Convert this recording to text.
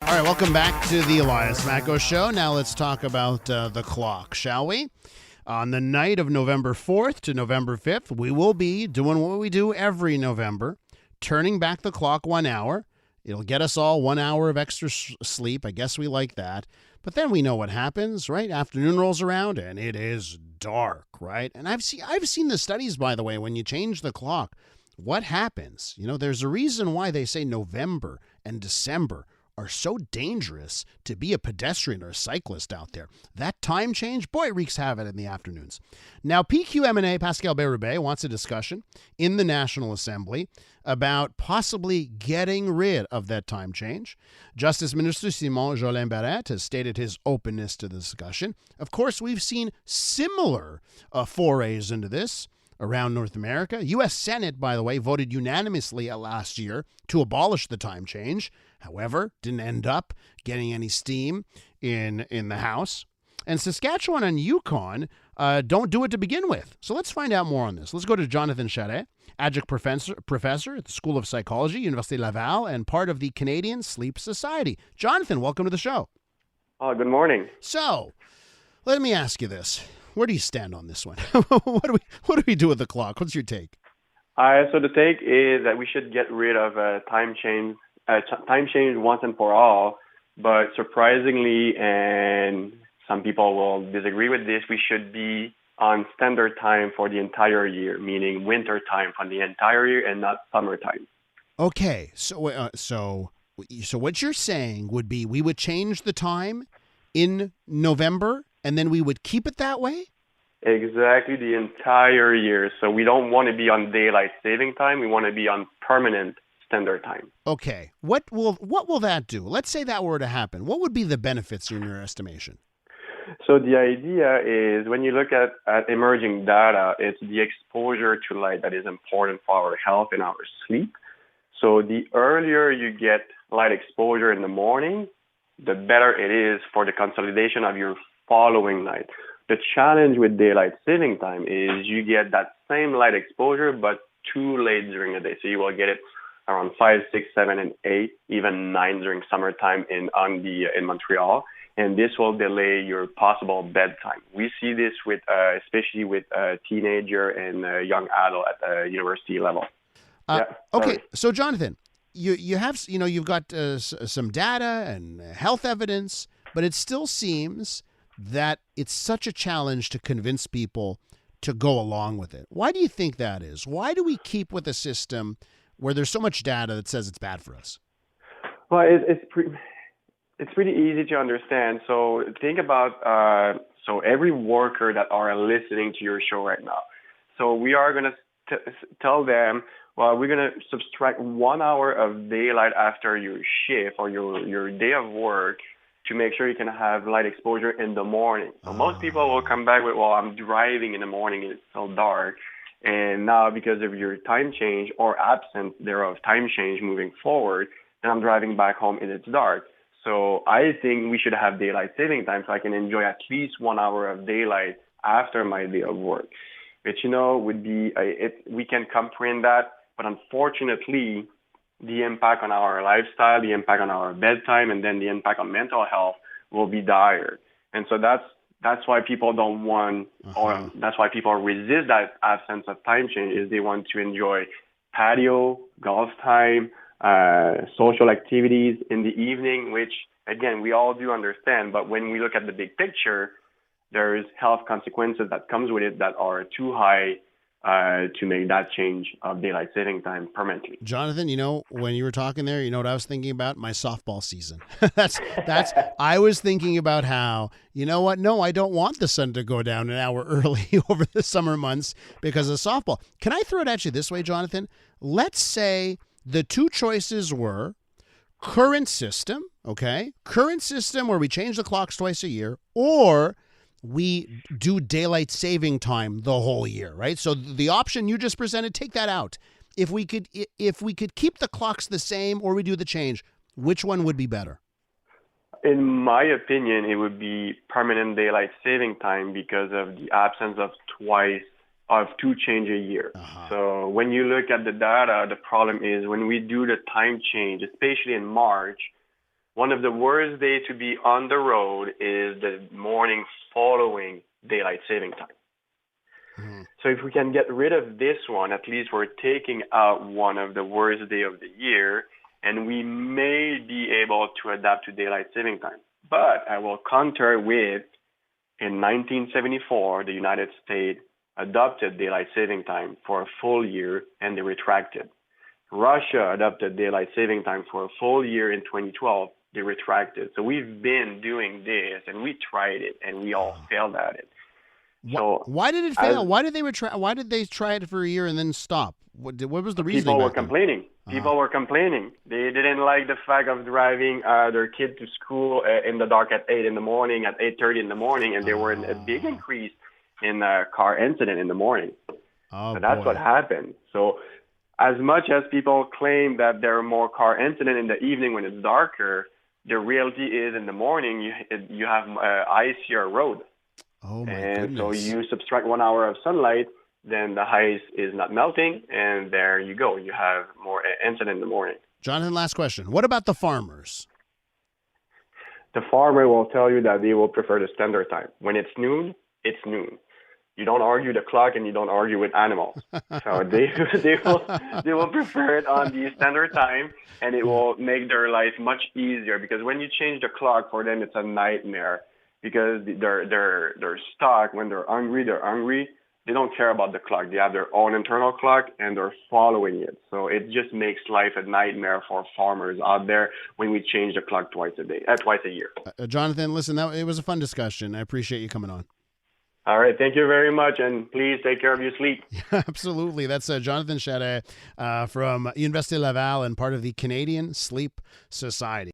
All right, welcome back to the Elias Macko Show. Now let's talk about the clock, shall we? On the night of November 4th to November 5th, we will be doing what we do every November, turning back the clock 1 hour. It'll get us all 1 hour of extra sleep. I guess we like that. But then we know what happens, right? Afternoon rolls around and it is dark, right? And I've seen the studies, by the way, when you change the clock, what happens? You know, there's a reason why they say November and December are so dangerous to be a pedestrian or a cyclist out there. That time change, boy, it wreaks havoc in the afternoons. Now, PQMNA, Pascal Bérubé, wants a discussion in the National Assembly about possibly getting rid of that time change. Justice Minister Simon Jolin Barrette has stated his openness to the discussion. Of course, we've seen similar forays into this around North America. U.S. Senate, by the way, voted unanimously last year to abolish the time change. However, didn't end up getting any steam in the House. And Saskatchewan and Yukon don't do it to begin with. So let's find out more on this. Let's go to Jonathan Charest, Adjunct professor at the School of Psychology, Université Laval, and part of the Canadian Sleep Society. Jonathan, welcome to the show. Good morning. So, let me ask you this. Where do you stand on this one? What do we do with the clock? What's your take? So the take is that we should get rid of time change once and for all. But surprisingly, and some people will disagree with this, we should be on standard time for the entire year, meaning winter time for the entire year and not summertime. Okay, so what you're saying would be we would change the time in November and then we would keep it that way? Exactly, the entire year. So we don't want to be on daylight saving time. We want to be on permanent standard time. Okay. What will that do? Let's say that were to happen. What would be the benefits in your estimation? So the idea is when you look at emerging data, it's the exposure to light that is important for our health and our sleep. So the earlier you get light exposure in the morning, the better it is for the consolidation of your following night. The challenge with daylight saving time is you get that same light exposure, but too late during the day. So you will get it around 5, 6, 7, and 8, even 9 during summertime in Montreal. And this will delay your possible bedtime. We see this with, especially with teenager and young adult at the university level. Okay, so Jonathan, you have you've got some data and health evidence, but it still seems that it's such a challenge to convince people to go along with it. Why do you think that is? Why do we keep with a system where there's so much data that says it's bad for us? Well, it's pretty easy to understand. So think about so every worker that are listening to your show right now. So we are going to tell them, well, we're going to subtract 1 hour of daylight after your shift or your day of work to make sure you can have light exposure in the morning. So most people will come back with, well, I'm driving in the morning, it's still dark. And now because of your time change or absence thereof time change moving forward, then I'm driving back home and it's dark. So I think we should have daylight saving time so I can enjoy at least 1 hour of daylight after my day of work. Which, would be, we can comprehend that, but unfortunately, the impact on our lifestyle, the impact on our bedtime, and then the impact on mental health will be dire. And so that's why people don't want, or that's why people resist that absence of time change, is they want to enjoy patio, golf time, social activities in the evening, which, again, we all do understand. But when we look at the big picture, there's health consequences that comes with it that are too high to make that change of daylight saving time permanently. Jonathan, when you were talking there, you know what I was thinking about? My softball season. that's I was thinking about how, you know what? No, I don't want the sun to go down an hour early over the summer months because of softball. Can I throw it at you this way, Jonathan? Let's say the two choices were current system, okay? Current system where we change the clocks twice a year, or we do daylight saving time the whole year, right? So the option you just presented, take that out. If we could keep the clocks the same or we do the change, which one would be better? In my opinion, it would be permanent daylight saving time because of the absence of two change a year. So when you look at the data, the problem is when we do the time change, especially in March, one of the worst days to be on the road is the morning following daylight saving time. So if we can get rid of this one, at least we're taking out one of the worst day of the year, and we may be able to adapt to daylight saving time. But I will counter with, in 1974, the United States adopted daylight saving time for a full year, and they retracted. Russia adopted daylight saving time for a full year in 2012. They retracted. So we've been doing this, and we tried it, and we all failed at it. So why did it fail? Why did they retract? Why did they try it for a year and then stop? What was the reason? People were complaining. People were complaining. They didn't like the fact of driving their kid to school in the dark at 8 in the morning, at 8:30 in the morning, and there were a big increase in car incident in the morning. So that's what happened. So as much as people claim that there are more car incident in the evening when it's darker, the reality is in the morning you have icier road. Oh my goodness. So goodness. you subtract 1 hour of sunlight, then the ice is not melting, and there you go. You have more incident in the morning. Jonathan, last question. What about the farmers? The farmer will tell you that they will prefer the standard time. When it's noon, it's noon. You don't argue the clock, and you don't argue with animals. So they will prefer it on the standard time, and it will make their life much easier, because when you change the clock for them, it's a nightmare. Because they're stuck. When they're hungry, They don't care about the clock. They have their own internal clock, and they're following it. So it just makes life a nightmare for farmers out there when we change the clock twice a year. Jonathan, listen, it was a fun discussion. I appreciate you coming on. All right. Thank you very much. And please take care of your sleep. Absolutely. That's Jonathan Charest from Université Laval and part of the Canadian Sleep Society.